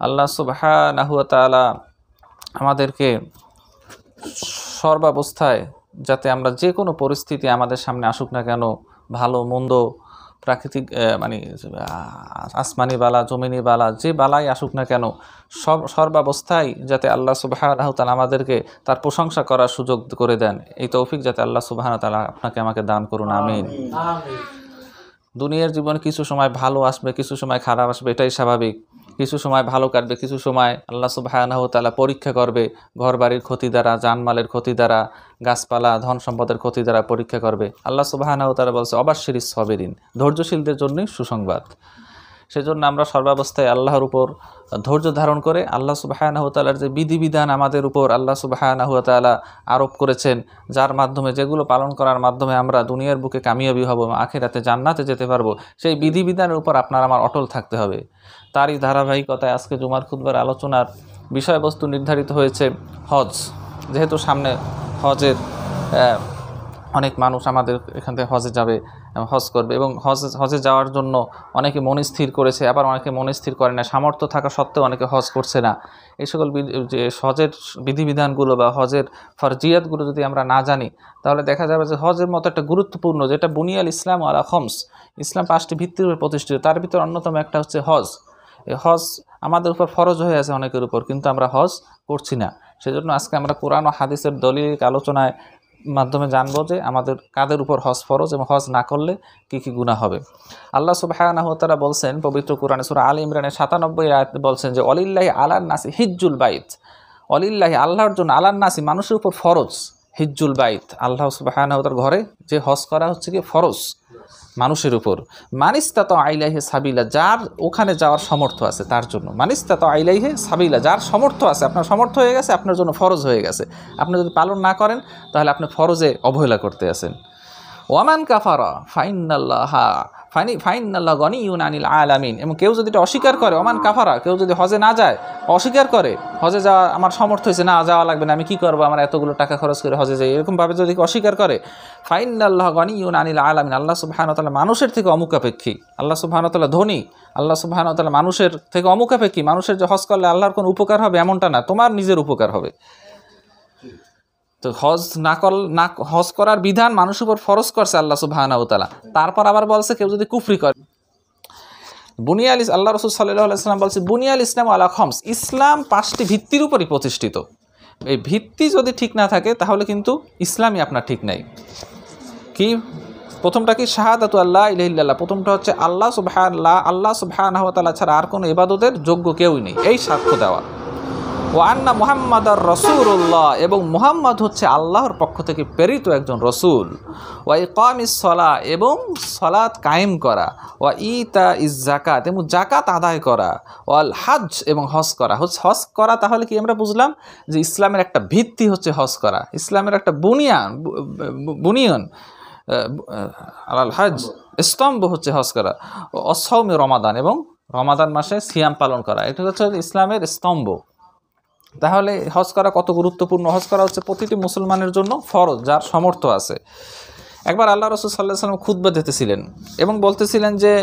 আল্লাহ সুবহানাহু ওয়া তাআলা আমাদেরকে সর্বাবস্থায় যাতে আমরা যে কোনো পরিস্থিতি আমাদের সামনে আসুক না কেন, ভালো মন্দ, প্রাকৃতিক মানে আসমানি বালা, জমিনি বালা, যে বালাই আসুক না কেন, সর্বাবস্থায় যাতে আল্লাহ সুবহানাহু ওয়া তাআলা আমাদেরকে তার প্রশংসা করার সুযোগ করে দেন, এই তৌফিক যাতে আল্লাহ সুবহানাহু ওয়া তাআলা আপনাকে আমাকে দান করুন, আমিন। দুনিয়ার জীবনে কিছু সময় ভালো আসবে, কিছু সময় খারাপ আসবে, এটাই স্বাভাবিক। কিছু সময় ভালো কাটবে, কিছু সময় আল্লাহ সুবহানাহু ওয়া তাআলা পরীক্ষা করবে, ঘরবাড়ির ক্ষতি দ্বারা, জানমালের ক্ষতি দ্বারা, গাছপালা ধন সম্পদের ক্ষতি দ্বারা পরীক্ষা করবে। আল্লাহ সুবহানাহু ওয়া তাআলা বলছে অবাশশিরিস সাবিরিন, ধৈর্যশীলদের জন্যই সুসংবাদ। সেজন্য আমরা সর্বাবস্থায় আল্লাহর উপর ধৈর্য ধারণ করে আল্লাহ সুবহানাহু ওয়া তাআলার যে বিধিবিধান আমাদের উপর আল্লাহ সুবহানাহু ওয়া তাআলা আরোপ করেছেন, যার মাধ্যমে, যেগুলো পালন করার মাধ্যমে আমরা দুনিয়ার বুকে কামিয়াবি হব, আখিরাতে জান্নাতে যেতে পারবো, সেই বিধিবিধানের উপর আপনার আমার অটল থাকতে হবে। তারই ধারাবাহিকতায় আজকে জুমার খুতবার আলোচনার বিষয়বস্তু নির্ধারিত হয়েছে হজ। যেহেতু সামনে হজের অনেক মানুষ আমাদের এখান থেকে হজে যাবে, হজ করবে, এবং হজে যাওয়ার জন্য অনেকে মন স্থির করেছে, আবার অনেকে মন স্থির করে না, সামর্থ্য থাকা সত্ত্বেও অনেকে হজ করছে না। এই সকল যে হজের বিধিবিধানগুলো বা হজের ফরজিয়াতগুলো যদি আমরা না জানি, তাহলে দেখা যাবে যে হজের মতো একটা গুরুত্বপূর্ণ, যেটা বুনিয়াল ইসলাম আলা খমস, ইসলাম 5টি ভিত্তির উপর প্রতিষ্ঠিত, তার ভিতর অন্যতম একটা হচ্ছে হজ। এই হজ আমাদের উপর ফরজ হয়ে আছে অনেকের উপর, কিন্তু আমরা হজ করছি না। সেজন্য আজকে আমরা কোরআন ও হাদিসের দলিল আলোচনায় মাধ্যমে জানবো যে আমাদের কাদের উপর হজ ফরজ এবং হজ না করলে কি কি গুনাহ হবে। আল্লাহ সুবহানাহু ওয়া তাআলা বলছেন পবিত্র কোরআনে সূরা আলে ইমরানের 97 আয়াতে বলছেন যে অলিল্লাহি আলান নাসি হিজ্জুল বাইত, অলিল্লাহি আল্লাহর জন্য, আলান নাসি মানুষের উপর ফরজ, হিজ্জুল বাইত আল্লাহ সুবহানাহু ওয়া তাআলার ঘরে যে হজ করা হচ্ছে কি ফরজ মানুষের উপর, মানিস্তাতা ইলাইহি সাবিলা, যার ওখানে যাওয়ার সামর্থ্য আছে তার জন্য, মানিস্তাতা ইলাইহি সাবিলা, যার সামর্থ্য আছে, আপনার সামর্থ্য হয়ে গেছে, আপনার জন্য ফরজ হয়ে গেছে, আপনি যদি পালন না করেন তাহলে আপনি ফরজে অবহেলা করতে আছেন। ওয়ামান কাফারা ফাইন্নাল্লাহ গনিয়্যুন আনিল আলামিন, এবং কেউ যদি এটা অস্বীকার করে, ওমান কাফারা, কেউ যদি হজে না যায়, অস্বীকার করে, হজে যাওয়া আমার সামর্থ্য হয়েছে, না যাওয়া লাগবে না, আমি কি করবো, আমার এতগুলো টাকা খরচ করে হজে যাই, এরকমভাবে যদি অস্বীকার করে, ফাইন্নাল্লাহ গনিয়্যুন আনিল আলামিন, আল্লাহ সুবহানাহু ওয়া তাআলা মানুষের থেকে অমুখাপেক্ষী, আল্লাহ সুবহানাহু ওয়া তাআলা ধনী, আল্লাহ সুবহানাহু ওয়া তাআলা মানুষের থেকে অমুখাপেক্ষী। মানুষের যে হজ করলে আল্লাহর কোনো উপকার হবে এমনটা না, তোমার নিজের উপকার হবে। তো হজ করার বিধান মানুষের উপর ফরজ করছে আল্লাহ সুবহানাহু ওয়া তাআলা। তারপর আবার বলছে কেউ যদি কুফরি করে, বুনিয়াল, আল্লাহ রাসূল সাল্লাল্লাহু আলাইহি ওয়াসাল্লাম বলছে বুনিয়াল ইসলাম আলা খামস, ইসলাম 5টি ভিত্তির উপরই প্রতিষ্ঠিত। এই ভিত্তি যদি ঠিক না থাকে তাহলে কিন্তু ইসলামই আপনার ঠিক নাই। কি প্রথমটা কি? শাহাদাতু আল্লাহ ইলাহা ইল্লাল্লাহ, প্রথমটা হচ্ছে আল্লাহ সুবহানাহু ওয়া তাআলা ছাড়া আর কোনো ইবাদতের যোগ্য কেউই নেই, এই সাক্ষ্য দেওয়া। ও আন্না মুহাম্মাদার রাসূলুল্লাহ, এবং মুহাম্মদ হচ্ছে আল্লাহর পক্ষ থেকে প্রেরিত একজন রসুল। ওয়া ইকামিস সালাহ, এবং সালাত কায়েম করা। ওয়া ইতা ইজ যাকাত, এবং যাকাত আদায় করা। ওয়াল হজ, এবং হজ করা। হজ করা তাহলে কি আমরা বুঝলাম যে ইসলামের একটা ভিত্তি হচ্ছে হজ করা, ইসলামের একটা বুনিয়ান আল হজ, স্তম্ভ হচ্ছে হজ করা। অসৌমি রমাদান, এবং রমাদান মাসে সিয়াম পালন করা, এটা হচ্ছে ইসলামের স্তম্ভ। তাহলে হজ করা কত গুরুত্বপূর্ণ। হজ করা হচ্ছে প্রতিটি মুসলমানের জন্য ফরজ, যার সামর্থ্য আছে। একবার আল্লাহ রাসূল সাল্লাল্লাহু আলাইহি ওয়াসাল্লাম খুতবা দিতেছিলেন এবং বলতেছিলেন যে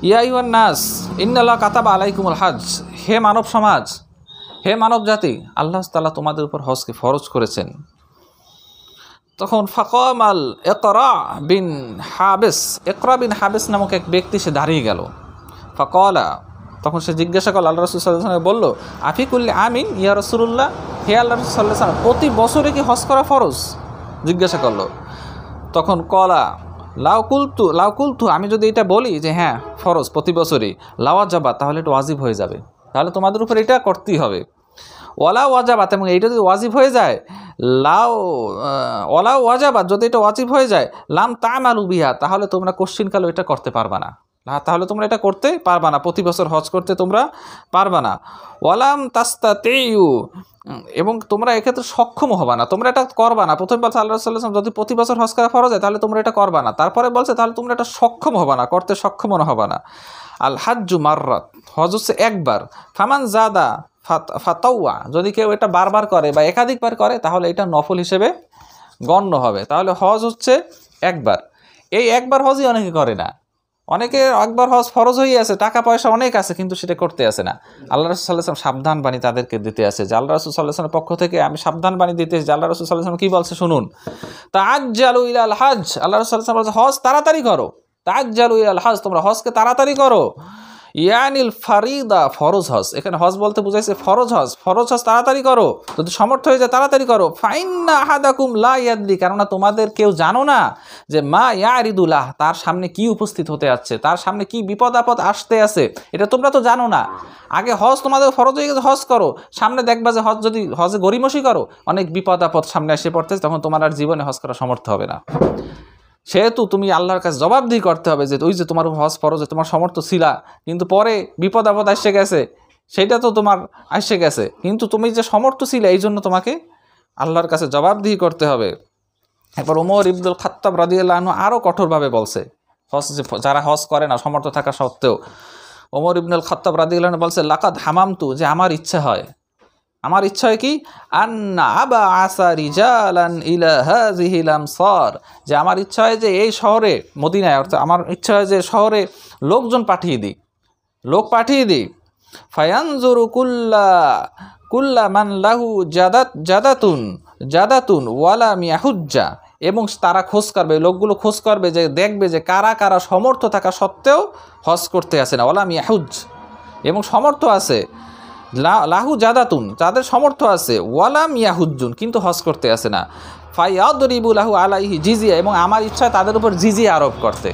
ইয়া আইয়ুহান নাস ইন্নাল্লাহ কাতাবা আলাইকুমুল হজ, হে মানব সমাজ, হে মানব জাতি, আল্লাহ তাআলা তোমাদের উপর হজকে ফরজ করেছেন। তখন ফাকামাল ইকরা বিন হাবিস নামক এক ব্যক্তি সে দাঁড়িয়ে গেল। ফাকালা, তখন সে জিজ্ঞাসা করল, আল্লাহ রাসূল সাল্লাল্লাহু আলাইহি ওয়াসাল্লাম বলল, আফিকুল্লি আমিন ইয়া রাসূলুল্লাহ, হে আল্লাহ রাসূল সাল্লাল্লাহু আলাইহি ওয়াসাল্লাম, প্রতি বছরে কি হজ করা ফরজ? জিজ্ঞাসা করলো। তখন কলা লাউ কুলতু, আমি যদি এটা বলি যে হ্যাঁ ফরজ প্রতি বছরই, লাওয়াজাবাত, তাহলে এটা ওয়াজিব হয়ে যাবে, তাহলে তোমাদের উপর এটা করতেই হবে। ওয়ালা ওয়াজাবাত, এবং এইটা যদি ওয়াজিব হয়ে যায়, ওয়ালা ওয়াজাবাত, যদি এটা ওয়াজিব হয়ে যায়, লাম তা'মালু বিহা, তাহলে তোমরা কোশ্চিনকালে এটা করতে পারবা না, তাহলে তোমরা এটা করতে পারবা না, প্রতি বছর হজ করতে তোমরা পারবা না। ওয়ালাম তাস্তাতিউ, এবং তোমরা এক্ষেত্রে সক্ষম হবা না, তোমরা এটা করবা না। প্রথম বলছে আল্লাহ রাসূল সাল্লাল্লাহু আলাইহি ওয়াসাল্লাম যদি প্রতি বছর হজ করা ফরজ হয় তাহলে তোমরা এটা করবা না। তারপরে বলছে তাহলে তোমরা এটা সক্ষম হবা না, করতে সক্ষম হবা না। আল হাজ্জু মাররাত, হজ হচ্ছে একবার। ফামান জাদা ফাতাওয়া, যদি কেউ এটা বারবার করে বা একাধিকবার করে তাহলে এটা নফল হিসেবে গণ্য হবে। তাহলে হজ হচ্ছে একবার, এই একবার হজই অনেকে করে না, অনেকে একবার হজ ফরজ হয়ে আছে, টাকা পয়সা অনেক আছে, কিন্তু সেটা করতে আসে না। আল্লাহ রাসূল সাল্লাল্লাহু আলাইহি ওয়াসাল্লাম সাবধান বাণী তাদেরকে দিতে আসে, যে আল্লাহ রাসূল সাল্লাল্লাহু আলাইহি ওয়াসাল্লামের পক্ষ থেকে আমি সাবধান বাণী দিতে এসেছি। আল্লাহ রাসূল সাল্লাল্লাহু আলাইহি ওয়াসাল্লাম কি বলছে শুনুন, তাআজ্জালু ইলাল হজ, আল্লাহ রাসূল সাল্লাল্লাহু আলাইহি ওয়াসাল্লাম বলছে হজ তাড়াতাড়ি করো, তাআজ্জালু ইলাল হজ, তোমরা হজকে তাড়াতাড়ি করো, ইয়ানিল ফারিদা, ফরজ হজ, এখানে হজ বলতে বুঝাইছে ফরজ হজ, ফরজ হজ তাড়াতাড়ি করো, যদি সমর্থ হয়ে যায় তাড়াতাড়ি করো। ফাইন্না আহাদাকুম লা ইয়াদরি, কেননা তোমাদের কেউ জানো না যে মা ইয়ারিদুল্লাহ, তার সামনে কি উপস্থিত হতে যাচ্ছে, তার সামনে কি বিপদ আপদ আসতে আছে, এটা তোমরা তো জানো না। আগে হজ তোমাদের ফরজ হয়ে গেছে, হজ করো, সামনে দেখবা যে হজ যদি হজে গরিমসি করো, অনেক বিপদ আপদ সামনে এসে পড়তেছে, তখন তোমার আর জীবনে হজ করা সমর্থ হবে না। সেহেতু তুমি আল্লাহর কাছে জবাবদিহি করতে হবে যে ওই যে তোমার হজ ফরজে তোমার সমর্থ ছিলা, কিন্তু পরে বিপদ আপদ এসে গেছে, সেইটা তো তোমার এসে গেছে, কিন্তু তুমি যে সমর্থ ছিলে এই জন্য তোমাকে আল্লাহর কাছে জবাবদিহি করতে হবে। এরপর ওমর ইবনুল খাত্তাব রাদিয়াল্লাহু আনহু আরও কঠোরভাবে বলছে, হজ যে যারা হজ করে না সমর্থ থাকা সত্ত্বেও, ওমর ইবনুল খাত্তাব রাদিয়াল্লাহু আনহু বলছে লাকাদ হামামতু, যে আমার ইচ্ছা হয়, আমার ইচ্ছা হয় কি, আন্না আবা আসা রিজালান ইলা হাযিহিল আমসার, যে আমার ইচ্ছা হয় যে এই শহরে মদিনায়, অর্থাৎ আমার ইচ্ছা হয় যে শহরে লোকজন পাঠিয়ে দিই, লোক পাঠিয়ে দিই, ফায়ানজুরু কুল্লা মান লাহু জাদাতুন ওয়ালা মিয়াহুজ্জা, এবং তারা খোঁজ করবে, লোকগুলো খোঁজ করবে, যে দেখবে যে কারা কারা সমর্থ থাকা সত্ত্বেও হজ করতে আসে না, ওয়ালা মিয়াহুজ, এবং সমর্থ আছে, লাহু জাদাতুন, যাদের সমর্থ আছে, ওয়ালাম ইয়াহুজ্জুন, কিন্তু হজ করতে আসে না, ফায়াদরিবু লাহু আলাইহি জিজিয়া, এবং আমার ইচ্ছা তাদের উপর জিজিয়া আরোপ করতে,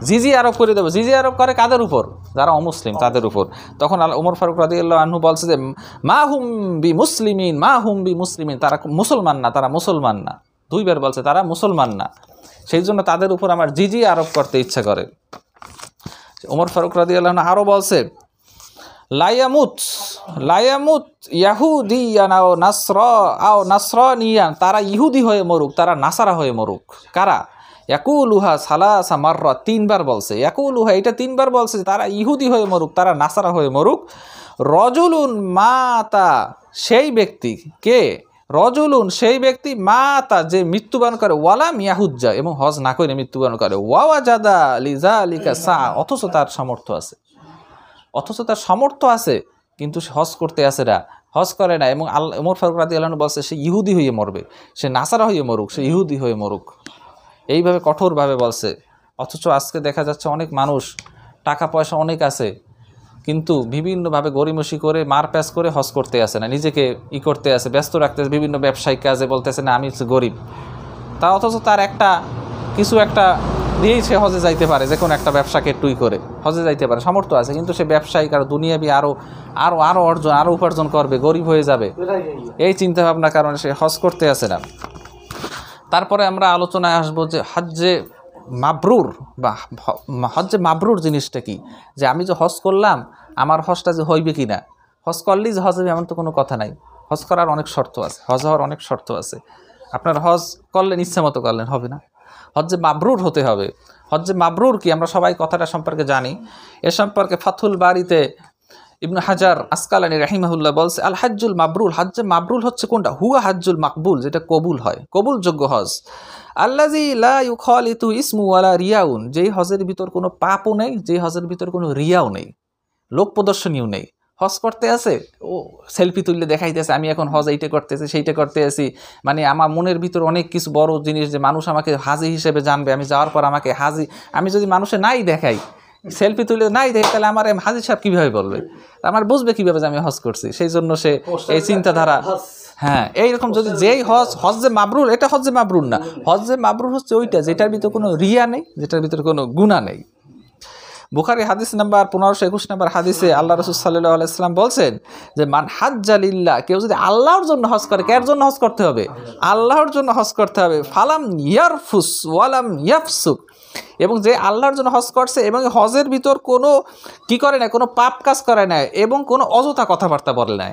জিজিয়া আরোপ করে দেবো। জিজিয়া আরোপ করে কাদের উপর, যারা অমুসলিম তাদের উপর। তখন ওমর ফারুক রাদিয়াল্লাহু আনহু বলছে যে মা হুম বি মুসলিমিন, মা হুম বি মুসলিমিন, তারা মুসলমান না, তারা মুসলমান না, দুইবার বলছে তারা মুসলমান না, সেই জন্য তাদের উপর আমার জিজিয়া আরোপ করতে ইচ্ছা করে। ওমর ফারুক রাদিয়াল্লাহু আনহু আরও বলছে লায়ামুত ইয়াহুদিয়ান আও নাসরানিয়ান, তারা ইহুদি হয়ে মরুক, তারা নাসারা হয়ে মরুক। কারা? ইয়াকুলুহা সালাসা মাররা, তিনবার বলছে, ইয়াকুলুহা এটা তিনবার বলছে, তারা ইহুদি হয়ে মরুক, তারা নাসারা হয়ে মরুক। রজুলুন মাতা, সেই ব্যক্তি কে, রজুলুন সেই ব্যক্তি, মাতা যে মৃত্যুবরণ করে, ওয়ালাম ইয়াহুজ্জা, এবং হজ না করে মৃত্যুবরণ করে, ওয়াওয়াজাদা লিযালিকা সা, অথচ তার সামর্থ্য আছে, অথচ তার সামর্থ্য আছে, কিন্তু সে হজ করতে আসে না, হজ করে না, এবং ওমর ফারুক রাদিয়াল্লাহু আনহু বলছে সে ইহুদি হয়ে মরবে, সে নাসারা হয়ে মরুক, সে ইহুদি হয়ে মরুক, এইভাবে কঠোরভাবে বলছে। অথচ আজকে দেখা যাচ্ছে অনেক মানুষ টাকা পয়সা অনেক আছে, কিন্তু বিভিন্নভাবে গরিমসি করে মারপ্যাচ করে হজ করতে আসে না, নিজেকে করতে আসে, ব্যস্ত রাখতেছে বিভিন্ন ব্যবসায়িক কাজে, বলতেছে না আমি গরিব, তা অথচ তার কিছু একটা দিয়েই সে হজে যাইতে পারে, যে কোনো একটা ব্যবসাকে টুই করে হজে যাইতে পারে, সামর্থ্য আছে, কিন্তু সে ব্যবসায়িক আর দুনিয়াবি আরও উপার্জন করবে, গরিব হয়ে যাবে, এই চিন্তা ভাবনার কারণে সে হজ করতে আসে না। তারপরে আমরা আলোচনায় আসবো যে হজ্জে মাবরুর বা হজ্জে মাবরুর জিনিসটা কি, যে আমি যে হজ করলাম আমার হজটা যে হইবে কি না, হজ করলেই যে হজ হবে এমন তো কোনো কথা নাই, হজ করার অনেক শর্ত আছে, হজ হওয়ার অনেক শর্ত আছে। আপনার হজ করলেন ইচ্ছা মতো করলেন হবে না, হজ্জে মাবরুর হতে হবে। হজ্জে মাবরুর কি, আমরা সবাই কথাটা সম্পর্কে জানি। এ সম্পর্কে ফাথুল বারিতে ইবনে হাজার আসকালানী রাহিমাহুল্লাহ বলছে আল হাজ্জুল মাবরুর, হজ্জে মাবরুর হচ্ছে কোনটা, হুয়া হাজ্জুল মাকবুল, যেটা কবুল হয়, কবুলযোগ্য হজ। আল্লাযী লা ইউখালিতু ইসমু ওয়ালা রিয়াউন, যেই হজের ভিতর কোনো পাপও নেই, যেই হজের ভিতর কোনো রিয়াও নেই, লোক প্রদর্শনীও নেই। হজ করতে আছে, ও সেলফি তুললে দেখাইতেছে আমি এখন হজ এইটা করতেছি সেইটা করতে আছি, মানে আমার মনের ভিতর অনেক কিছু বড় জিনিস, যে মানুষ আমাকে হাজি হিসেবে জানবে, আমি যাওয়ার পর আমাকে হাজি, আমি যদি মানুষে নাই দেখাই, সেলফি তুলে নাই দেখে, তাহলে আমার হাজি সাহেব কীভাবে বলবে, আমার বুঝবে কীভাবে যে আমি হজ করছি, সেই জন্য সে এই চিন্তাধারা, হ্যাঁ এইরকম যদি যেই হজ্জে মাবরুর, এটা হজ্জে মাবরুর না, হজ্জে মাবরুর হচ্ছে ওইটা যেটার ভিতরে কোনো রিয়া নেই, যেটার ভিতরে কোনো গুনাহ নেই। বুখারী হাদিস নাম্বার 1521 নম্বর হাদিসে আল্লাহ রাসূল সাল্লাল্লাহু আলাইহি ওয়াসাল্লাম বলছেন যে মান হাজ্জা লিল্লাহ, কেউ যদি আল্লাহর জন্য হজ করে, কার জন্য হজ করতে হবে, আল্লাহর জন্য হজ করতে হবে, ফালাম ইয়ারফুস ওয়ালাম ইয়াফসুক, এবং যে আল্লাহর জন্য হজ করছে এবং হজের ভিতর কোনো কি করে না, কোনো পাপ কাজ করে না, এবং কোনো অযথা কথাবার্তা বলে না,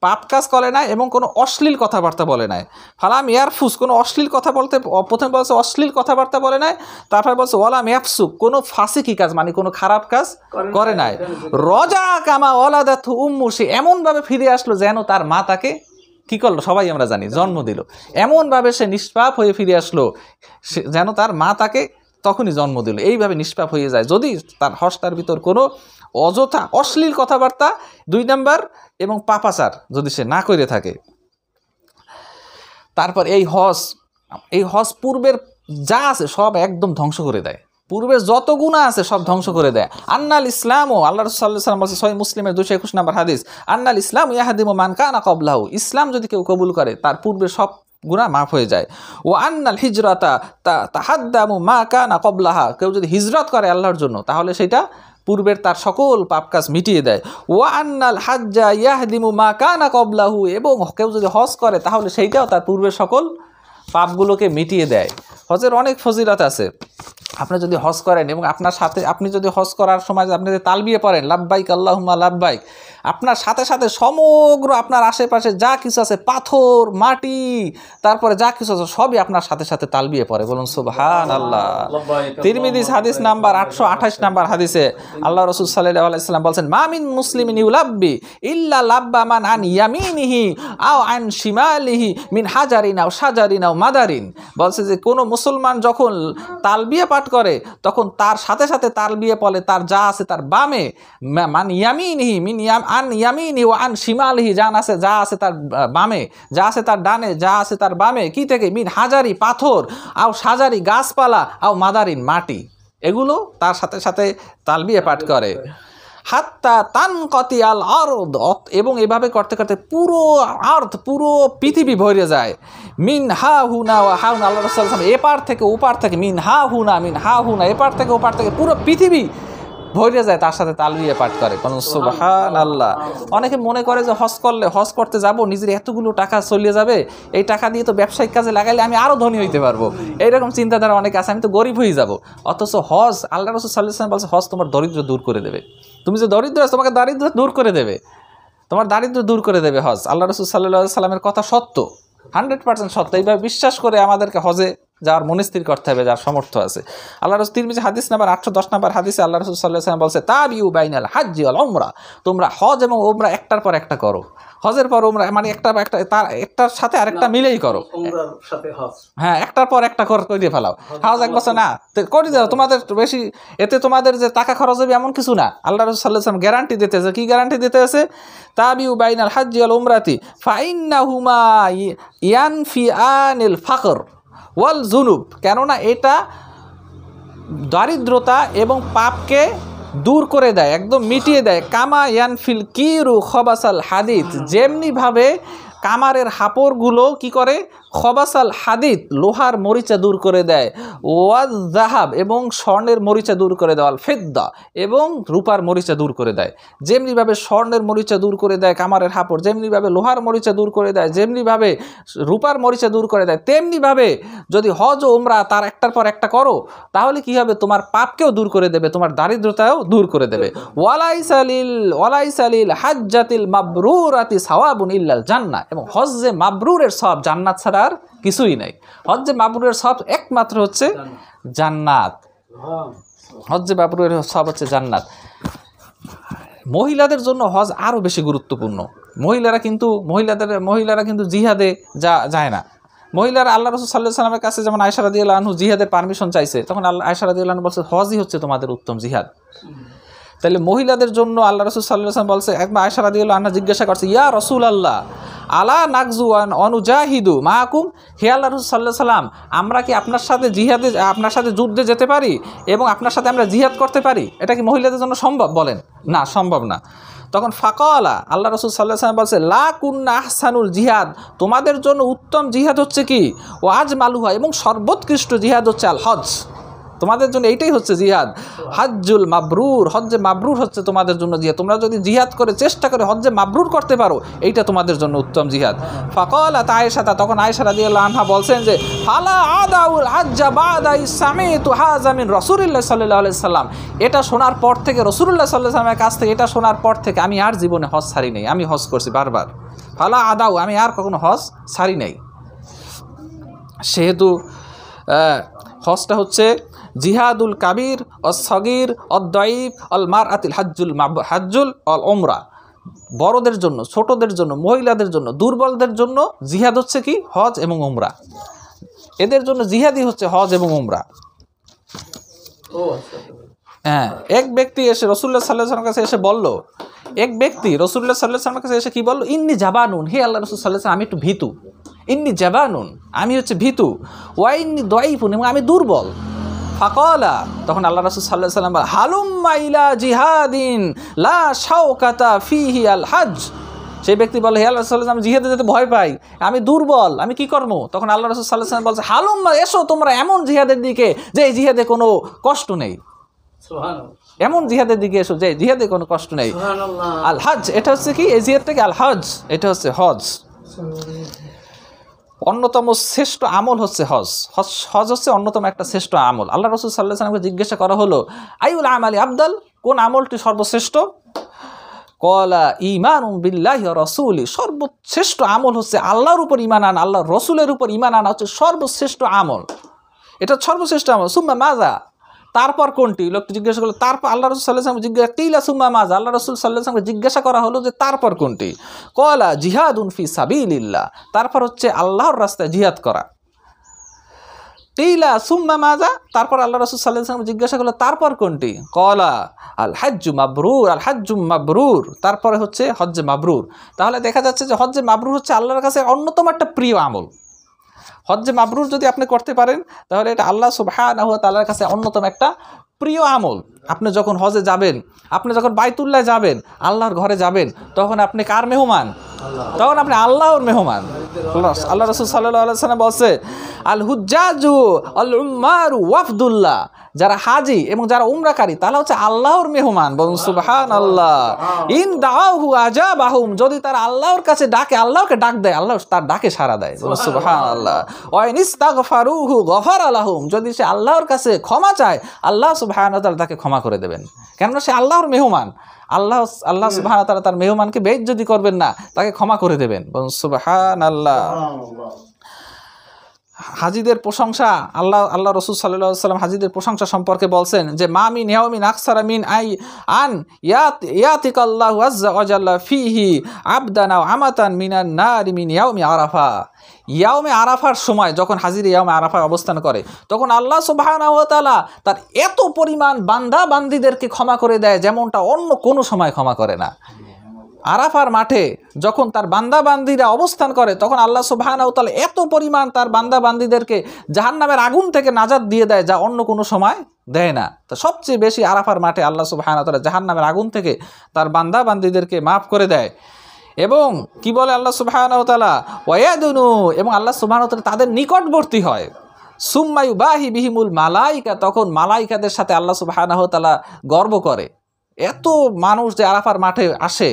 পাপ কাজ করে না, এবং কোনো অশ্লীল কথাবার্তা বলে নাই। ফালাম ইয়ারফুস, কোনো অশ্লীল কথা বলতে, প্রথমে বলছে অশ্লীল কথাবার্তা বলে নাই, তারপর বলছে ওয়ালাম ইয়াফসুক, কোনো ফাসিকি কাজ মানে কোনো খারাপ কাজ করে নাই। রজা কামা ওয়ালাদাতহু উম্মু, সে এমনভাবে ফিরে আসলো যেন তার মা তাকে কি করলো, সবাই আমরা জানি জন্ম দিল, এমনভাবে সে নিষ্পাপ হয়ে ফিরে আসলো যেন তার মা তাকে তখনই জন্ম দিল, এইভাবে নিষ্পাপ হয়ে যায় যদি তার হজটার ভিতর কোনো অযথা অশ্লীল কথাবার্তা 2 নাম্বার এবং পাপাচার যদি সে না করে থাকে। তারপর এই হজ পূর্বের যা আছে সব একদম ধ্বংস করে দেয়, পূর্বের যত গুনাহ আছে সব ধ্বংস করে দেয়। আন্নাল ইসলাম ও আল্লাহ রাসূল সাল্লাল্লাহু আলাইহি ওয়াসাল্লাম বলছে সহিহ মুসলিমের 221 নম্বর হাদিস, আন্নাল ইসলাম ইয়াহদিমু মান কানা ক্বাবলাহু, ইসলাম যদি কেউ কবুল করে তার পূর্বের সব গুনাহ মাফ হয়ে যায়। ও আন্নাল হিজরাতা তাহাদ্দামু মা কানা ক্বাবলাহা, কেউ যদি হিজরত করে আল্লাহর জন্য তাহলে সেটা পূর্বের তার সকল পাপ কাজ মিটিয়ে দেয়। ওয়া আন্নাল হাজ্জা ইয়াহদিমু মা কানা ক্বাবলাহু, এবং কেউ যদি হজ করে তাহলে সেইটাও তার পূর্বের সকল পাপগুলোকে মিটিয়ে দেয়। হজের অনেক ফজিলত আছে। আপনি যদি হজ করেন এবং আপনার সাথে আপনি যদি হজ করার সময় আপনি যদি তালবিয়া পড়েন লাব্বাইক আল্লাহুম্মা লাব্বাইক, আপনার সাথে সাথে সমগ্র আপনার আশেপাশে যা কিছু আছে পাথর মাটি তারপরে যা কিছু আছে সবই আপনার সাথে সাথে তালবিয়া পড়ে। বলুন সুবহানাল্লাহ। তিরমিজি হাদিস নাম্বার 828 নাম্বার হাদিসে আল্লাহ রাসূল সাল্লাল্লাহু আলাইহি ওয়াসাল্লাম বলেন, মা মিন মুসলিমিন ইউলাব্বি ইল্লা লাব্বা মান আন ইয়ামিনিহি আও আন শিমালিহি মিন হাজারিন আও শাজারিন আও মাদারিন। বলছে যে কোনো মুসলমান যখন তালবিয়া পাঠ করে তখন তার সাথে সাথে তালবিয়া পড়ে তার যা আছে তার বামে, মান ইয়ামিনিহি মিন আন ইয়ামিনি ওয়া আন শিমালিহি, যা আছে তার বামে, যা আছে তার ডানে, যা আছে তার বামে কি থেকে, মিন হাজারি পাথর, আও সাজারি গাছপালা, আও মাদারিন মাটি, এগুলো তার সাথে সাথে তালবিয়া পাঠ করে। হাত্তা তানকতি আল আরদ, এবং এভাবে করতে করতে পুরো আর্থ পুরো পৃথিবী ভরে যায়। মিন হা হুনা ওয়া হা হুনা, আল্লাহ রাসূল সাল্লাল্লাহু আলাইহি ওয়াসাল্লাম এপার থেকে ওপার থেকে, মিন হা হুনা এপার থেকে ওপার থেকে পুরো পৃথিবী ভরে যায় তার সাথে তালবিয়া পাঠ করে। সুবহানাল্লাহ। অনেকে মনে করে যে হজ করতে যাব নিজের এতগুলো টাকা চলে যাবে, এই টাকা দিয়ে তো ব্যবসায়িক কাজে লাগাইলে আমি আরও ধনী হইতে পারবো, এইরকম চিন্তাধারা অনেকে আছে, আমি তো গরিব হয়ে যাব। অথচ হজ, আল্লাহ রাসূল সাল্লাল্লাহু আলাইহি ওয়াসাল্লাম বলছে হজ তোমার দরিদ্র দূর করে দেবে। তুমি যে দরিদ্র আছো তোমাকে দারিদ্র দূর করে দেবে, তোমার দারিদ্র দূর করে দেবে হজ। আল্লাহ রাসূল সাল্লাল্লাহু আলাইহি ওয়াসাল্লামের কথা সত্য, 100% সত্য। এইভাবে বিশ্বাস করে আমাদেরকে হজে যাওয়ার মনস্থির করতে হবে যার সামর্থ্য আছে। আল্লাহ রাসূল তিরমিজি হাদিস নাম্বার 810 নাম্বার হাদিসে আল্লাহ রাসূল সাল্লাল্লাহু আলাইহি ওয়াসাল্লাম বলছে, তাবিউ বাইনাল হাজ্জি ওয়াল উমরা, তোমরা হজ এবং উমরা একটার পর একটা করো। হজের পর উমরা মানে একটার সাথে আরেকটা মিলেই করো, হ্যাঁ একটার পর একটা করে ফেলাও। হজ এক বছর না করে দাও, তোমাদের বেশি এতে তোমাদের যে টাকা খরচ হবে এমন কিছু না। আল্লাহ রাসূল সাল্লাল্লাহু আলাইহি ওয়াসাল্লাম গ্যারান্টি দিতেছে, কি গ্যারান্টি দিতেছে, তাবিউ বাইনাল হাজ্জি ওয়াল উমরাতি ফাইন্নাহুমা ইয়ানফিআনিল ফাকর ওয়াল জুনুব, কেননা এটা দারিদ্রতা এবং পাপকে দূর করে দেয়, একদম মিটিয়ে দেয়। কামা ইয়ানফিল কিরু খবাসাল হাদিদ, যেমনিভাবে কামারের হাপড়গুলো কি করে, খবাসাল হাদিদ লোহার মরিচা দূর করে দেয়, ওয়াজ জাহাব এবং স্বর্ণের মরিচা দূর করে দেয়, আল ফিদ্দা এবং রূপার মরিচা দূর করে দেয়। যেমনিভাবে স্বর্ণের মরিচা দূর করে দেয় কামারের হাপড়, যেমনিভাবে লোহার মরিচা দূর করে দেয়, যেমনিভাবে রূপার মরিচা দূর করে দেয়, তেমনিভাবে যদি হজ ও উমরা তার একটার পর একটা করো তাহলে কি হবে, তোমার পাপকেও দূর করে দেবে, তোমার দারিদ্রতাও দূর করে দেবে। ওয়ালাইসালিল হাজ্জাতিল মাবরুরাতি সাওয়াবুন ইল্লাল জান্নাহ, এবং হজ্জে মাবরুরের সওয়াব জান্নাত ছাড়া আর কিছুই নাই। হজ্জে মাবরুরের সওয়াব একমাত্র হচ্ছে জান্নাত, হজ্জে মাবরুরের সওয়াব হচ্ছে জান্নাত। মহিলাদের জন্য হজ আরও বেশি গুরুত্বপূর্ণ। মহিলারা কিন্তু জিহাদে যায় না। মহিলারা আল্লাহ রাসূল সাল্লাল্লাহু আলাইহি ওয়াসাল্লামের কাছে যেমন আয়েশা রাদিয়াল্লাহু আনহা জিহাদের পারমিশন চাইছে, তখন আয়েশা রাদিয়াল্লাহু আনহা বলছে হজই হচ্ছে তোমাদের উত্তম জিহাদ। তাহলে মহিলাদের জন্য আল্লাহ রাসূল সাল্লাল্লাহু আলাইহি ওয়াসাল্লাম বলছে, একবার আয়েশা রাদিয়াল্লাহু আনহা জিজ্ঞাসা করছে, ইয়া রাসূলুল্লাহ আলা নাগজু অনুজাহিদু মাআকুম, হে আল্লাহ রাসূল সাল্লাল্লাহু আলাইহি ওয়াসাল্লাম আমরা কি আপনার সাথে যুদ্ধে যেতে পারি এবং আপনার সাথে আমরা জিহাদ করতে পারি? এটা কি মহিলাদের জন্য সম্ভব? বলেন না, সম্ভব না। তখন ফাকালা আল্লাহ রাসূল সাল্লাল্লাহু আলাইহি ওয়াসাল্লাম বলছে, লা কুন্না আহসানুল জিহাদ, তোমাদের জন্য উত্তম জিহাদ হচ্ছে কি, ও আজমালুহা এবং সর্বোৎকৃষ্ট জিহাদ হচ্ছে আল হজ, তোমাদের জন্য এইটাই হচ্ছে জিহাদ। হজ্জুল মাবরুর, হজ্জে মাবরুর হচ্ছে তোমাদের জন্য জিহাদ। তোমরা যদি জিহাদ করে চেষ্টা করে হজ্জে মাবরুর করতে পারো, এইটা তোমাদের জন্য উত্তম জিহাদ। ফাকালাত আয়েশা, তখন আয়েশা রাদিয়াল্লাহু আনহা বলছেন যে, ফালা আদাউল হজ্জা বাদা ইসসামিতু হাযা মিন রাসূলিল্লাহ সাল্লাল্লাহু আলাইহি সাল্লাম, এটা শোনার পর থেকে রাসূলুল্লাহ সাল্লাল্লাহু আলাইহি সাল্লামের কাছ থেকে এটা শোনার পর থেকে আমি আর জীবনে হজ ছাড়ি নাই, আমি হজ করছি বারবার। ফালা আদাউ, আমি আর কখনো হজ ছাড়ি নাই। সেহেতু হজটা হচ্ছে জিহাদুল কাবির অসগীর অদ্দাইফ অল মারআতিল হাজ্জুল অল উমরা, বড়দের জন্য, ছোটদের জন্য, মহিলাদের জন্য, দুর্বলদের জন্য জিহাদ হচ্ছে কি, হজ এবং উমরা। এদের জন্য জিহাদই হচ্ছে হজ এবং উমরা। হ্যাঁ, এক ব্যক্তি এসে রাসূলুল্লাহ সাল্লাল্লাহু আলাইহি ওয়াসাল্লামের কাছে এসে বলল, এক ব্যক্তি রাসূলুল্লাহ সাল্লাল্লাহু আলাইহি ওয়াসাল্লামের কাছে এসে কি বলল, ইন্নী জাবানুন, হে আল্লাহ রাসূল সাল্লাল্লাহু আলাইহি ওয়াসাল্লাম, আমি একটু ভীতু। ইন্নী জাবানুন, আমি হচ্ছে ভীতু। ওয়া ইন্নী দাঈফুন, এবং আমি দুর্বল। ফাকালা, তখন আল্লাহ রাসূল সাল্লাল্লাহু আলাইহি ওয়াসাল্লাম বলেন, হালুম্মা ইলা জিহাদিন লা শাওকাতা ফিহি আল হজ। সেই ব্যক্তি বলে, হে আল্লাহ রাসূল সাল্লাল্লাহু আলাইহি ওয়াসাল্লাম, আমি জিহাদে যেতে ভয় পাই, আমি দুর্বল, আমি কি করব? তখন আল্লাহ রাসূল সাল্লাল্লাহু আলাইহি ওয়াসাল্লাম বলছে, হালুম্মা, এসো তোমরা এমন জিহাদের দিকে যে এই জিহাদে কোনো কষ্ট নেই। এমন জিহাদের দিকে এসো যে জিহাদে কোনো কষ্ট নেই। আল হজ, এটা হচ্ছে কি, এই জিহাদটাকে আল হজ, এটা হচ্ছে হজ। অন্যতম শ্রেষ্ঠ আমল হচ্ছে হজ। হজ হচ্ছে অন্যতম একটা শ্রেষ্ঠ আমল। আল্লাহ রাসূল সাল্লাল্লাহু আলাইহি ওয়াসাল্লামকে জিজ্ঞাসা করা হলো, আইউল আমালি আফদাল, কোন আমলটি সর্বশ্রেষ্ঠ? কলা ঈমানুন বিল্লাহি ওয়া রাসূলি, সর্বশ্রেষ্ঠ আমল হচ্ছে আল্লাহর উপর ঈমান আনা, আল্লাহর রাসূলের উপর ঈমান আনা হচ্ছে সর্বশ্রেষ্ঠ আমল। এটা সর্বশ্রেষ্ঠ আমল। সুম্মা মাজা, তারপর কোনটি? লোকটি জিজ্ঞাসা করলো, তারপর আল্লাহ রাসূল সাল্লাল্লাহু আলাইহি ওয়াসাল্লাম জিজ্ঞাসা, কিলা সুম্মা মাজা, আল্লাহ রাসূল সাল্লাল্লাহু আলাইহি ওয়াসাল্লামকে জিজ্ঞাসা করা হলো যে তারপর কোনটি? কলা জিহাদুন ফি সাবিলিল্লাহ, তারপর হচ্ছে আল্লাহর রাস্তায় জিহাদ করা। কিলা সুম্মা মাজা, তারপর আল্লাহ রাসূল সাল্লাল্লাহু আলাইহি ওয়াসাল্লাম জিজ্ঞাসা করলো তারপর কোনটি? কলা আল হাজ্জু মাবরুর, আল হাজ্জু মাবরুর, তারপরে হচ্ছে হজ্জে মাবরুর। তাহলে দেখা যাচ্ছে যে হজ্জে মাবরুর হচ্ছে আল্লাহর কাছে অন্যতম একটা প্রিয় আমল। হজ্জে মাবরুর যদি আপনি করতে পারেন তাহলে এটা আল্লাহ সুবহানাহু ওয়া তাআলার কাছে অন্যতম একটা প্রিয় আমল। আপনি যখন হজে যাবেন, আপনি যখন বাইতুল্লাহ যাবেন, আল্লাহর ঘরে যাবেন, তখন আপনি কার মেহমান? তখন আপনি আল্লাহর মেহমান। আল্লাহ রাসূল সাল্লাল্লাহু আলাইহি ওয়াসাল্লাম বলছে, আল হুজ্জাজু আল উম্মারু ওয়াফদুল্লাহ, যারা হাজি এবং যারা উমরাকারী তারা হচ্ছে আল্লাহর মেহমান। বলুন সুবহানাল্লাহ। ইন দাআহু আজাবাহুম, যদি তারা আল্লাহর কাছে ডাকে, আল্লাহকে ডাক দেয়, আল্লাহ তার ডাকে সাড়া দেয়। বলুন সুবহানাল্লাহ। ওয়া ইন ইস্তাগফারুহু গফারা লাহুম, যদি সে আল্লাহর কাছে ক্ষমা চায়, আল্লাহ সুবহানাহু ওয়া তাআলা তাকে ক্ষমা করে দেবেন, কেননা সে আল্লাহর মেহমান। আল্লাহ সুবহানাহু ওয়া তাআলা তার মেহমানকে বেইজ্জতি করবেন না, তাকে ক্ষমা করে দেবেন। বলুন সুবহানাল্লাহ। হাজিদের প্রশংসা, আল্লাহ রাসূল সাল্লাল্লাহু আলাইহি ওয়াসাল্লাম হাজিদের প্রশংসা সম্পর্কে বলছেন যে মা মিন ইয়াউমিন আকসারা মিন আন ইয়াতিকাল্লাহু আযজা ওয়া জাল্লা ফিহি আবদান আও আমাতান মিনান নারি মিন ইয়াউমি আরাফা। ইয়াউমে আরাফার সময় যখন হাজির ইয়াউমে আরাফায় অবস্থান করে, তখন আল্লাহ সুবহানাহু ওয়া তাআলা তার এত পরিমাণ বান্দা বান্দীদেরকে ক্ষমা করে দেয় যেমনটা অন্য কোনো সময় ক্ষমা করে না। আরাফার মাঠে যখন তার বান্দা বান্দীরা অবস্থান করে, তখন আল্লাহ সুবহানাহু ওয়া তাআলা এত পরিমাণ তার বান্দা বান্দীদেরকে জাহান্নামের আগুন থেকে নাজাত দিয়ে দেয় যা অন্য কোনো সময় দেয় না। তো সবচেয়ে বেশি আরাফার মাঠে আল্লাহ সুবহানাহু ওয়া তাআলা জাহান্নামের আগুন থেকে তার বান্দা বান্দীদেরকে মাফ করে দেয়। এবং কি বলে আল্লাহ সুবহানাহু ওয়া তাআলা, ওয়ায়াদুনু, এবং আল্লাহ সুবহানাহু ওয়া তাআলা তাদের নিকটবর্তী হয়। সুম্মা ইউবাহি বিহিমুল মালাইকা, তখন মালাইকাদের সাথে আল্লাহ সুবহানাহু ওয়া তাআলা গর্ব করে। এত মানুষ যে আরাফার মাঠে আসে,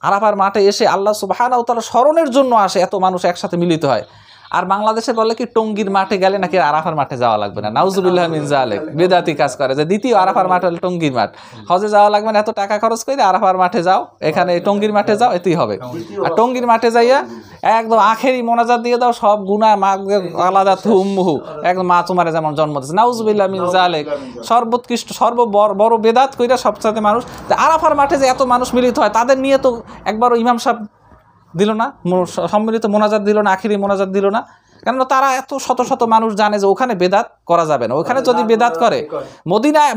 আরাফার মাঠে এসে আল্লাহ সুবহানাহু ওয়া তাআলা স্মরণের জন্য আসে, এত মানুষ একসাথে মিলিত হয়। আর বাংলাদেশে বলে কি টঙ্গীর মাঠে গেলে নাকি আরাফার মাঠে যাওয়া লাগবে না। নাউজুবিল্লাহ মিন যালিক, বেদাতি কাজ করে যে দ্বিতীয় আরাফার মাঠ হলো টঙ্গীর মাঠ, হজে যাওয়া লাগবে না, এত টাকা খরচ করে আরাফার মাঠে যাও, এখানে টঙ্গীর মাঠে যাও, এতেই হবে। আর টঙ্গীর মাঠে যাইয়া একদম আখেরি মোনাজাত দিয়ে দাও, সব গুনাহ মাফ, আলাদা থুমহু, একদম মা তোমারে যেমন জন্ম দিয়েছে। নাউজুবিল্লাহ মিন যালিক, সর্বোৎকৃষ্ট বড় বেদাত কইরা সবচাইতে মানুষ আরাফার মাঠে যে এত মানুষ মিলিত হয়, তাদের নিয়ে তো একবারও ইমাম সাহেব দিল না, সম্মিলিত মোনাজাত দিল না, আখিরি মোনাজাত দিল না। কেননা তারা এত শত শত মানুষ জানে যে ওখানে বেদাত করা যাবে না। ওখানে যদি বেদাত করে,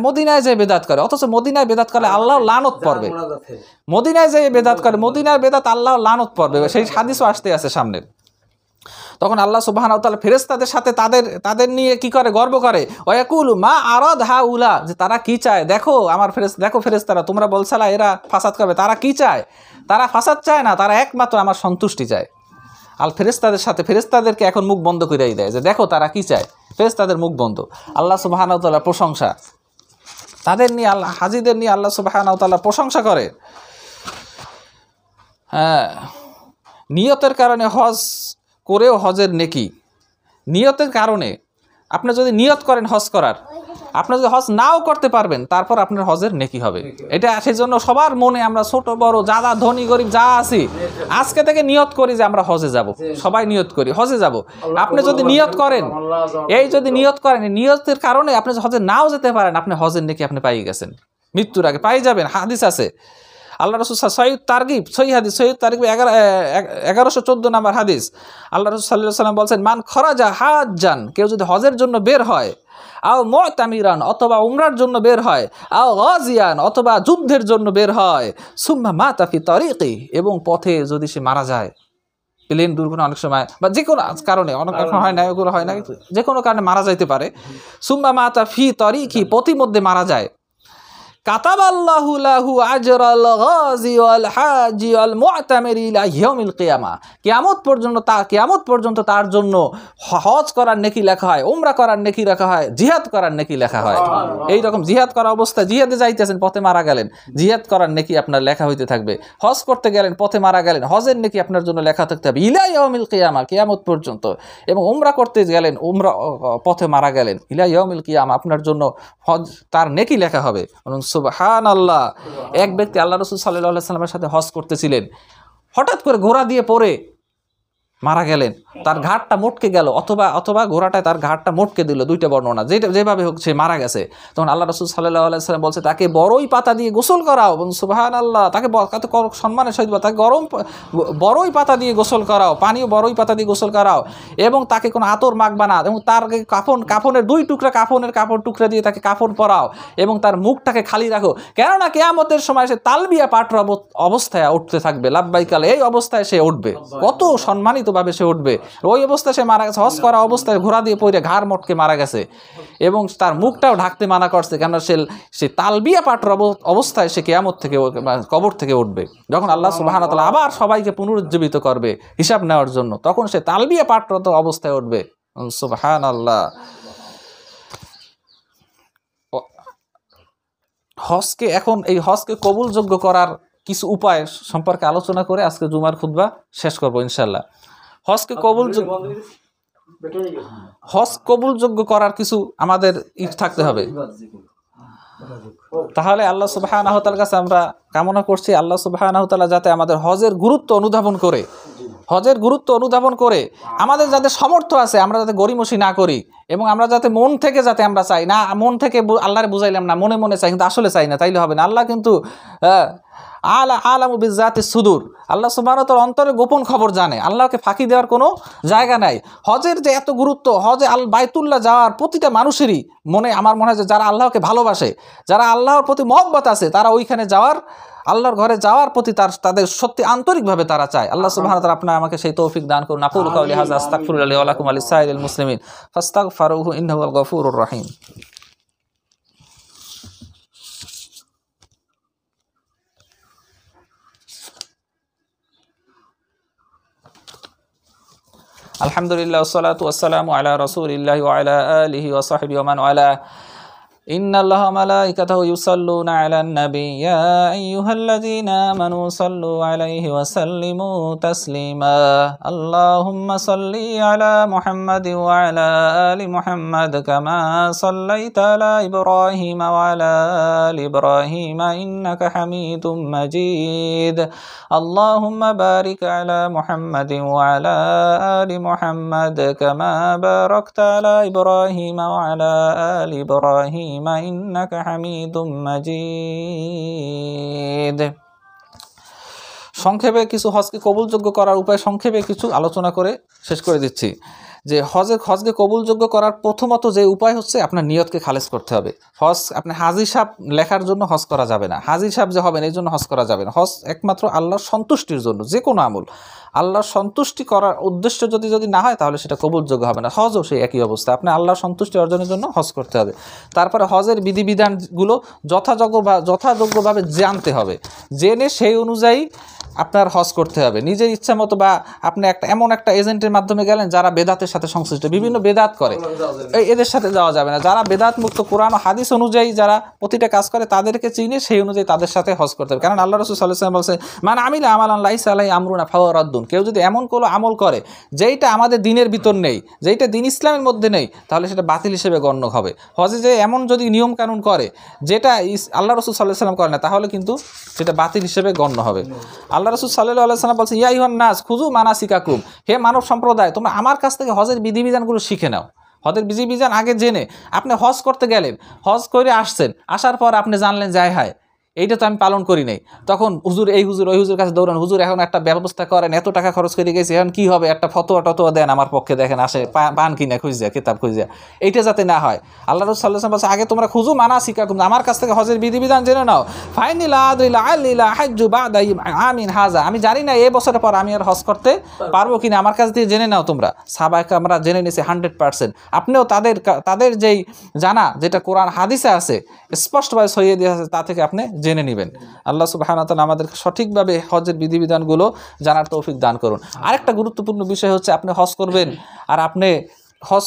মদিনায় যে বেদাত করে, অথচ মদিনায় বেদাত করলে আল্লাহ লানত পড়বে। মদিনায় যে বেদাত করে, মদিনায় বেদাত আল্লাহ লানত পড়বে, সেই হাদিসও আসতে আছে সামনে। তখন আল্লাহ সুবহানাহু ওয়া তাআলা ফেরেশতাদের সাথে তাদের নিয়ে কি করে, গর্ব করে। ওয়াকুলু মা আরাদ হাউলা, যে তারা কি চায়, দেখো আমার দেখো ফেরেশতারা, তোমরা বলছালা এরা ফাসাদ করবে, তারা কি চায়? তারা ফাসাদ চায় না, তারা একমাত্র আমার সন্তুষ্টি চায়। আল ফেরেশতাদের সাথে ফেরেশতাদেরকে এখন মুখ বন্ধ করেই দেয় যে দেখো তারা কি চায়, ফেরেশতাদের মুখ বন্ধ। আল্লাহ সুবহানাহু ওয়া তাআলা প্রশংসা, তাদের নিয়ে আল্লাহ, হাজিদের নিয়ে আল্লাহ সুবহানাহু ওয়া তাআলা প্রশংসা করে। হ্যাঁ, নিয়তের কারণে হজ করেও হজের নেকি। নিয়তের কারণে আপনি যদি নিয়ত করেন হজ করার, আপনি যদি হজ নাও করতে পারবেন, তারপর আপনার হজের নেকি হবে। এটা সেই জন্য সবার মনে, আমরা ছোট বড় যারা ধনী গরিব যা আছি, আজকে থেকে নিয়ত করি যে আমরা হজে যাব, সবাই নিয়ত করি হজে যাব। আপনি যদি নিয়ত করেন, যদি নিয়ত করেন, নিয়তের কারণে আপনি হজে নাও যেতে পারেন, আপনি হজের নেকি আপনি পাই গেছেন, মৃত্যুর আগে পাই যাবেন, হাদিস আছে। আল্লাহ রসুল সহিহ তারগিব, সহিহ হাদিস, সহিহ তারগিব 1114 নম্বর হাদিস, আল্লাহ রসুল সাল্লাল্লাহু আলাইহি ওয়াসাল্লাম বলছেন, মান খরাজা হাজ্জান, কেউ যদি হজের জন্য বের হয়, আও মুতামিরান, অথবা উমরার জন্য বের হয়, আও গাজিয়ান, অথবা যুদ্ধের জন্য বের হয়, সুম্মা মাতা ফি তারিকি, এবং পথে যদি সে মারা যায়, প্লেন দুর্ঘটনা অনেক সময় বা যে কোনো কারণে, অনেক এখন হয় না, ওগুলো হয় না, যে কোনো কারণে মারা যাইতে পারে, সুম্মা মাতা ফি তারিকি, পথিমধ্যে মারা যায়, কাতাবাল্লাহু লাহু আজরাল গাজি ওয়াল হাজি ওয়াল মুতামির ইলা ইয়াউমিল কিয়ামা, কিয়ামত পর্যন্ত তার জন্য হজ করার নেকি লেখা হয়, উমরা করার নেকি লেখা হয়, জিহাদ করার নেকি লেখা হয়। এই রকম জিহাদ করা অবস্থায়, জিহাদে যাইতেছেন, পথে মারা গেলেন, জিহাদ করার নেকি আপনার লেখা হইতে থাকবে। হজ করতে গেলেন, পথে মারা গেলেন, হজের নেকি আপনার জন্য লেখা থাকতে হবে ইলা ইয়াউমিল কিয়ামা, কিয়ামত পর্যন্ত। এবং উমরা করতে গেলেন, উমরা পথে মারা গেলেন, ইলা ইয়াউমিল কিয়ামা, আপনার জন্য হজ তার নেকি লেখা হবে। সুবহানাল্লাহ। এক ব্যক্তি আল্লাহ রাসূল সাল্লাল্লাহু আলাইহি ওয়াসাল্লামের সাথে হজ করতেছিলেন, হঠাৎ করে ঘোড়া দিয়ে পড়ে মারা গেলেন, তার ঘাটটা মটকে গেল, অথবা ঘোড়াটায় তার ঘাটটা মটকে দিল, দুইটা বর্ণনা, যেভাবে হোক সে মারা গেছে। তখন আল্লাহ রাসূল সাল্লাল্লাহু আলাইহি ওয়াসাল্লাম বলছে, তাকে বড়ই পাতা দিয়ে গোসল করাও। সুবহানাল্লাহ। তাকে সম্মানের সহিত তাকে বড়ই পাতা দিয়ে গোসল করাও, পানীয় বড়ই পাতা দিয়ে গোসল করাও, এবং তাকে কোনো আতর মাখবা না, এবং তার কাফনের 2 টুকরা কাপড় টুকরা দিয়ে তাকে কাফন পরাও, এবং তার মুখটাকে খালি রাখো, কেননা কিয়ামতের সময় সে তালবিয়া পাঠ অবস্থায় উঠতে থাকবে, লাব্বাইকাল, এই অবস্থায় সে উঠবে, কত সম্মানিত ভাবে সে উঠবে। ওই অবস্থায় সে মারা গেছে, হজ করা অবস্থায় ঘোড়া দিয়ে পড়ে ঘাড় মটকে মারা গেছে, এবং তার মুখটাও ঢাকতে মানা করছে, কেননা সে তালবিয়া পাঠর অবস্থায় সে কিয়ামত থেকে, কবর থেকে উঠবে। যখন আল্লাহ সুবহানাহু ওয়া তাআলা আবার সবাইকে পুনরুজ্জীবিত করবে হিসাব নেওয়ার জন্য, তখন সে তালবিয়া পাঠরত অবস্থায় উঠবে। সুবহানাল্লাহ। এই হজকে কবুলযোগ্য করার কিছু উপায় সম্পর্কে আলোচনা করে আজকে জুমার খুতবা শেষ করব ইনশাআল্লাহ। হজ কবুলযোগ্য করার কিছু আমাদের থাকতে হবে। তাহলে আল্লাহ সুবহানাহু ওয়া তাআলার কাছে আমরা কামনা করছি, আল্লাহ সুবহানাহু ওয়া তাআলা যাতে আমাদের হজের গুরুত্ব অনুধাবন করে আমাদের যাতে সামর্থ্য আছে, আমরা যাতে গরিমসি না করি, এবং আমরা যাতে মন থেকে আমরা চাই না, মন থেকে আল্লাহরে বুঝাইলাম না, মনে মনে চাই, কিন্তু আসলে চাই না, তাইলে হবে না। আল্লাহ কিন্তু আলামু বিযাতিস সুদূর, আল্লাহ সুবহানাহু ওয়া তাআলা অন্তরে গোপন খবর জানে, আল্লাহকে ফাঁকি দেওয়ার কোনো জায়গা নাই। হজের যে এত গুরুত্ব, হজে বাইতুল্লাহ যাওয়ার প্রতিটা মানুষেরই মনে, আমার মনে হয় যে যারা আল্লাহকে ভালোবাসে, যারা আল্লাহর প্রতি মহব্বত আছে, তারা ওইখানে যাওয়ার, আল্লাহর ঘরে যাওয়ার প্রতি তাদের সত্যি আন্তরিকভাবে তারা চায়। আল্লাহ সুবহানাহু ওয়া তাআলা আপনারা আমাকে সেই তৌফিক দান করুন। আকুলু কাওলি হাযা আস্তাগফিরুল্লাহ লি ওয়া লাকুম ওয়া লিসাইরিল মুসলিমিন ফাস্তাগফিরুহু ইন্নাহু আল গফুরুর রহিম। আলহামদুলিল্লাহ ওয়াসসালাতু ওয়াসসালামু আলা রাসূলিল্লাহি ওয়া আলা আলিহি ওয়া সাহবিহি ওয়া মান ওয়ালা। ইন্নাল্লাহা ওয়া মালাইকাতাহু ইউসাল্লুনা আলান নাবী ইয়া আইয়ুহাল্লাযীনা আমানু সাল্লু আলাইহি ওয়া সাল্লিমু তাসলিমা। আল্লাহুম্মা সাল্লি আলা মুহাম্মাদিন ওয়া আলা আলি মুহাম্মাদ কামা সাল্লাইতা আলা ইব্রাহিম ওয়া আলা আলি ইব্রাহিম ইন্নাকা হামিদুম মাজিদ। আল্লাহুম্মা বারিক আলা মুহাম্মাদিন ওয়া আলা আলি মুহাম্মাদ কামা বারাকতা আলা ইব্রাহিম ওয়া আলা আলি ইব্রাহিম ইন্নাকা হামিদুম মাজিদ। সংক্ষেপে কিছু হজকে কবুলযোগ্য করার উপায় সংক্ষেপে কিছু আলোচনা করে শেষ করে দিচ্ছি। যে হজকে কবুলযোগ্য করার প্রথমত যে উপায় হচ্ছে আপনার নিয়তকে খালেজ করতে হবে। হজ আপনি হাজি সাহেব লেখার জন্য হজ করা যাবে না, হাজি সাহেব যে হবেন এই জন্য হজ করা যাবে না। হজ একমাত্র আল্লাহর সন্তুষ্টির জন্য, যে কোনো আমল আল্লাহর সন্তুষ্টি করার উদ্দেশ্য যদি না হয় তাহলে সেটা কবুলযোগ্য হবে না। হজও সেই একই অবস্থা, আপনি আল্লাহর সন্তুষ্টি অর্জনের জন্য হজ করতে হবে। তারপরে হজের বিধিবিধানগুলো যথাযোগ্যভাবে জানতে হবে, জেনে সেই অনুযায়ী আপনার হজ করতে হবে। নিজের ইচ্ছা মতো বা আপনি এমন একটা এজেন্টের মাধ্যমে গেলেন যারা বেদাতের সাথে সংশ্লিষ্ট, বিভিন্ন বেদাত করে, এদের সাথে যাওয়া যাবে না। যারা বেদাত মুক্ত, কোরআন ও হাদিস অনুযায়ী যারা প্রতিটা কাজ করে তাদেরকে চিনে সেই অনুযায়ী তাদের সাথে হজ করতে হবে। কারণ আল্লাহ রাসূল সাল্লাল্লাহু আলাইহি ওয়াসাল্লাম বলছে, মান আমিলা আমালান লাইসা আলাইহি আমরুনা ফাহুয়া রাদ্দুন। কেউ যদি এমন কোনো আমল করে যেইটা আমাদের দিনের ভিতর নেই, যেইটা দিন ইসলামের মধ্যে নেই, তাহলে সেটা বাতিল হিসেবে গণ্য হবে। হজে যে এমন যদি নিয়ম কানুন করে যেটা আল্লাহ রাসূল সাল্লাল্লাহু আলাইহি ওয়াসাল্লাম করে না, তাহলে কিন্তু সেটা বাতিল হিসেবে গণ্য হবে। আল্লাহ রাসূল সাল্লাল্লাহু আলাইহি ওয়াসাল্লাম বলছেন, ইয়া আইয়ুহান নাস খুযু মানাসিকাকুম, হে মানব সম্প্রদায়, তোমরা আমার কাছ থেকে হজের বিধিবিধানগুলো শিখে নাও। হজের বিধিবিধান আগে জেনে আপনি হজ করতে গেলেন, হজ করে আসছেন, আসার পর আপনি জানলেন যে হায় এইটা তো আমি পালন করি নাই। তখন হুজুর এই হুজুর ওই হুজুর কাছে দৌড়ান, হুজুর এখন একটা ব্যবস্থা করেন, এত টাকা খরচ করে গেছি, এখন কি হবে, একটা ফতোয়া টতোয়া দেন আমার পক্ষে, দেখেন আসে পান কিনা খুঁজিয়া কিতাব খুঁজিয়া, এইটা যাতে না হয়। আল্লাহ রাসূল সাল্লাল্লাহু আলাইহি ওয়াসাল্লাম বলছে আগে তোমরা খুঁজু মানাসিকাকুম, আমার কাছ থেকে হজের বিধিবিধান জেনে নাও। ফাইনি লা আদরি লাআল্লি হাজ্জু বা'দা আমিন হাযা, আমি জানি না এই বছরের পর আমি আর হজ করতে পারবো কিনা, আমার কাছ থেকে জেনে নাও তোমরা। সাহাবায়ে আমরা জেনে নিয়েছি 100%। আপনিও তাদের যেই জানা, যেটা কোরআন হাদিসে আছে স্পষ্টভাবে সহিয়ে দিয়ে আছে, তা থেকে আপনি জেনে নেবেন। আল্লাহ সুবহানাহু ওয়া তাআলা আমাদেরকে সঠিকভাবে হজের বিধিবিধানগুলো জানার তৌফিক দান করুন। আরেকটা গুরুত্বপূর্ণ বিষয় হচ্ছে, আপনি হজ করবেন আর আপনি হজ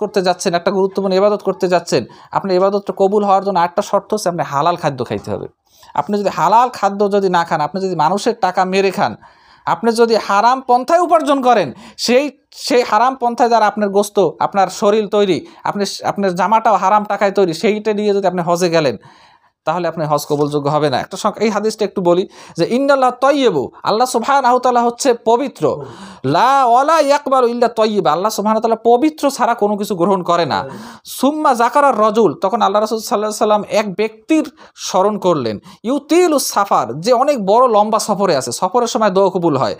করতে যাচ্ছেন, একটা গুরুত্বপূর্ণ ইবাদত করতে যাচ্ছেন, আপনি ইবাদতটা কবুল হওয়ার জন্য আরেকটা শর্ত হচ্ছে আপনি হালাল খাদ্য খাইতে হবে। আপনি যদি হালাল খাদ্য যদি না খান, আপনি যদি মানুষের টাকা মেরে খান, আপনি যদি হারাম পন্থায় উপার্জন করেন, সেই হারাম পন্থায় যারা আপনার গোস্ত, আপনার শরীর তৈরি, আপনার জামাটাও হারাম টাকায় তৈরি, সেইটা নিয়ে যদি আপনি হজে গেলেন, তাহলে আপনি হজ কবুলযোগ্য হবে না। এই হাদিসটা একটু বলি যে ইন্নাল্লাহ তাইয়্যিবু, আল্লাহ সুবহানাহু ওয়া তাআলা হচ্ছে পবিত্র, লা ওয়ালা ইয়াকবালু ইল্লা তাইয়্যিবা, আল্লাহ সুবহানাহু ওয়া তাআলা পবিত্র ছাড়া কোনো কিছু গ্রহণ করে না। সুম্মা যাকারার রাজুল, তখন আল্লাহ রাসূল সাল্লাল্লাহু আলাইহি সাল্লাম এক ব্যক্তির স্মরণ করলেন, ইউতিলুস সাফার, যে অনেক বড় লম্বা সফরে আছে, সফরের সময় দোয়া কবুল হয়।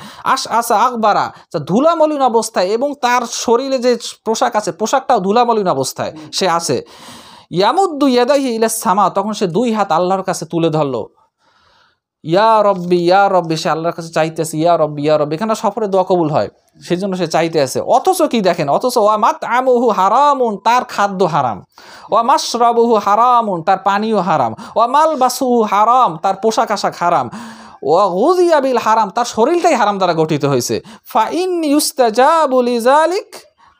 আসা আকবারা, যা ধুলামলিন অবস্থায়, এবং তার শরীরে যে পোশাক আছে পোশাকটাও ধুলামলিন অবস্থায় সে আছে। ইয়ামুদ্দু ইয়াদাইহি ইলাস সামা, তখন সে দুই হাত আল্লাহর কাছে তুলে ধরলো, ইয়া রব্বি ইয়া রব্বি, সে আল্লাহর কাছে চাইতেছে ইয়া রব্বি ইয়া রব্বি। এখানে সফরে দোয়া কবুল হয়, সেই জন্য সে চাইতে আছে। অথচ কি দেখেন, অথচ ওয়া মাতআমুহু হারামুন, তার খাদ্য হারাম, ওয়া মাশরাবুহু হারামুন, তার পানীয় হারাম, ওয়া মালবাসুহু হারাম, তার পোশাক আশাক হারাম, ওয়া গুযিয়া বিল হারাম, তার শরীরটাই হারাম দ্বারা গঠিত হয়েছে। ফা ইন ইউস্তাজাবু লিযালিক,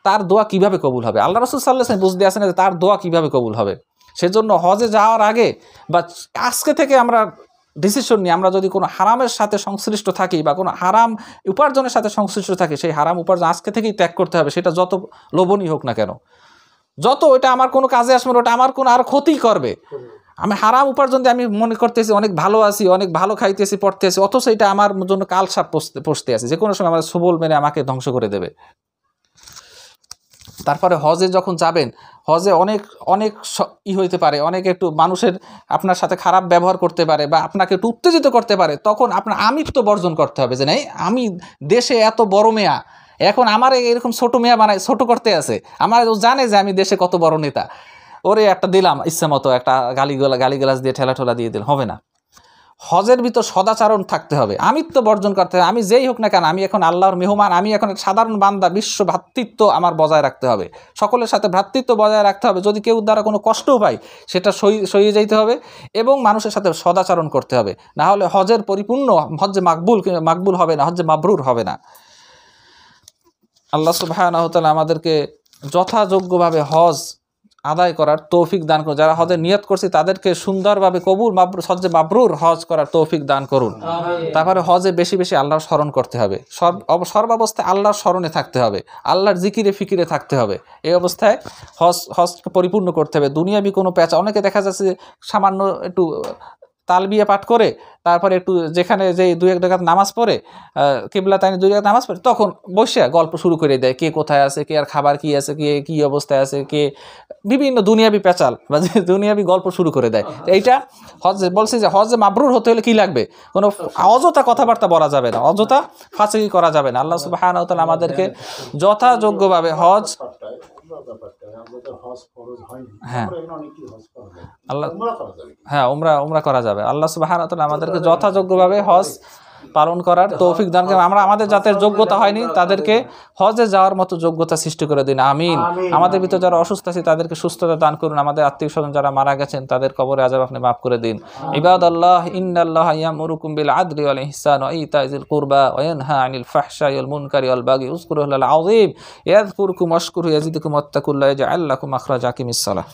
তার দোয়া কিভাবে কবুল হবে? আল্লাহ রাসূল সাল্লাল্লাহু আলাইহি ওয়াসাল্লাম বুঝতে আসেন যে তার দোয়া কিভাবে কবুল হবে। সেজন্য হজে যাওয়ার আগে বা আজকে থেকে আমরা ডিসিশন নিই, আমরা যদি কোনো হারামের সাথে সংশ্লিষ্ট থাকি বা কোনো হারাম উপার্জনের সাথে সংশ্লিষ্ট থাকি, সেই হারাম উপার্জন আজকে থেকেই ত্যাগ করতে হবে। সেটা যত লোভনীয় হোক না কেন, যত ওইটা আমার কোনো কাজে আসবে না, ওটা আমার কোনো আর ক্ষতি করবে। আমি হারাম উপার্জন দিয়ে আমি মনে করতেছি অনেক ভালো আছি, অনেক ভালো খাইতেছি পড়তেছি, অথচ এটা আমার জন্য কালসাপ পৌঁছতে আছে, যে কোনো সময় আমার সবল মেনে আমাকে ধ্বংস করে দেবে। তারপরে হজে যখন যাবেন, হজে অনেক হইতে পারে, অনেক একটু মানুষের আপনার সাথে খারাপ ব্যবহার করতে পারে বা আপনাকে একটু উত্তেজিত করতে পারে, তখন আপনার আমিত্ব বর্জন করতে হবে, যে নাই আমি দেশে এত বড় মেয়া, এখন আমার এরকম ছোট মেয়া বানায় ছোট করতে আছে, আমার জানে যে আমি দেশে কত বড় নেতা, ওরে একটা দিলাম ইচ্ছা মতো একটা গালিগালাজ দিয়ে ঠেলা দিয়ে দিল, হবে না। হজের ভিতর সদাচরণ থাকতে হবে, আমিত্ব বর্জন করতে হবে। আমি যেই হোক না কেন, আমি এখন আল্লাহর মেহমান, আমি এখন সাধারণ বান্দা, বিশ্ব ভ্রাতৃত্ব আমার বজায় রাখতে হবে, সকলের সাথে ভ্রাতৃত্ব বজায় রাখতে হবে। যদি কেউ দ্বারা কোনো কষ্টও পাই, সেটা সহিয়ে যাইতে হবে এবং মানুষের সাথে সদাচরণ করতে হবে, না হলে হজের পরিপূর্ণ, হজ্জে মাকবুল হবে না, হজ্জে মাবরুর হবে না। আল্লাহ সুবহানাহু ওয়া তাআলা আমাদেরকে যথাযোগ্যভাবে হজ আদায় করার তৌফিক দান করুন। যারা হজে নিয়ত করছে তাদেরকে সুন্দরভাবে কবুল হজ্জে মাবরুর হজ করার তৌফিক দান করুন। তারপরে হজে বেশি বেশি আল্লাহর স্মরণ করতে হবে, সর্বাবস্থায় আল্লাহর স্মরণে থাকতে হবে, আল্লাহর জিকিরে ফিকিরে থাকতে হবে। এই অবস্থায় হজকে পরিপূর্ণ করতে হবে। দুনিয়াবি কোনো পেঁচা, অনেকে দেখা যাচ্ছে সামান্য একটু তালবিয়া পাঠ করে, তারপরে একটু যেখানে যে 2-1 রাকাত নামাজ পড়ে, কিবলাতাইনে 2 রাকাত নামাজ পড়ে, তখন বসে গল্প শুরু করে দেয়, কে কোথায় আছে, কে আর খাবার কি আছে, কে কি অবস্থায় আছে, কে বিভিন্ন দুনিয়াবি পেঁচাল বা দুনিয়াবি গল্প শুরু করে দেয়। এইটা হজ বলছে যে হজে মাবরুর হতে হলে কি লাগবে, কোনো অযথা কথাবার্তা বলা যাবে না, অযথা ফাঁসিকি করা যাবে না। আল্লাহ সুবহানাহু ওয়া তাআলা আমাদেরকে যথাযোগ্যভাবে হজ, উমরা করা যাবে। আল্লাহ সুবহানাহু ওয়া তাআলা আমাদেরকে যথাযোগ্যভাবে হজ পালন করার তৌফিক দান করেন। আমরা আমাদের যাদের যোগ্যতা হয়নি তাদেরকে হজে যাওয়ার মতো যোগ্যতা সৃষ্টি করে দিন, আমিন। আমাদের ভিতরে যারা অসুস্থ আছে তাদেরকে সুস্থতা দান করুন। আমাদের আত্মীয় স্বজন যারা মারা গেছেন তাদের কবরে আযাব আপনি মাফ করে দিন। ইবাদাল্লাহ, ইন্নাল্লাহা ইয়ামুরুকুম বিল আদলি ওয়াল ইহসানি ওয়া ইতাইজিল কুরবা ওয়া ইয়ানহা আনিল ফাহশাই ওয়াল মুনকারি ওয়াল বাগি উযকুরুল্লাহাল আযীম ইয়াযকুরুকুম ওয়াশকুরু ইয়াজিদকুম ওয়াত্তাকুল্লাহ ইয়াজআল লাকুম মাখরাজা। আকিমিস সালাহ।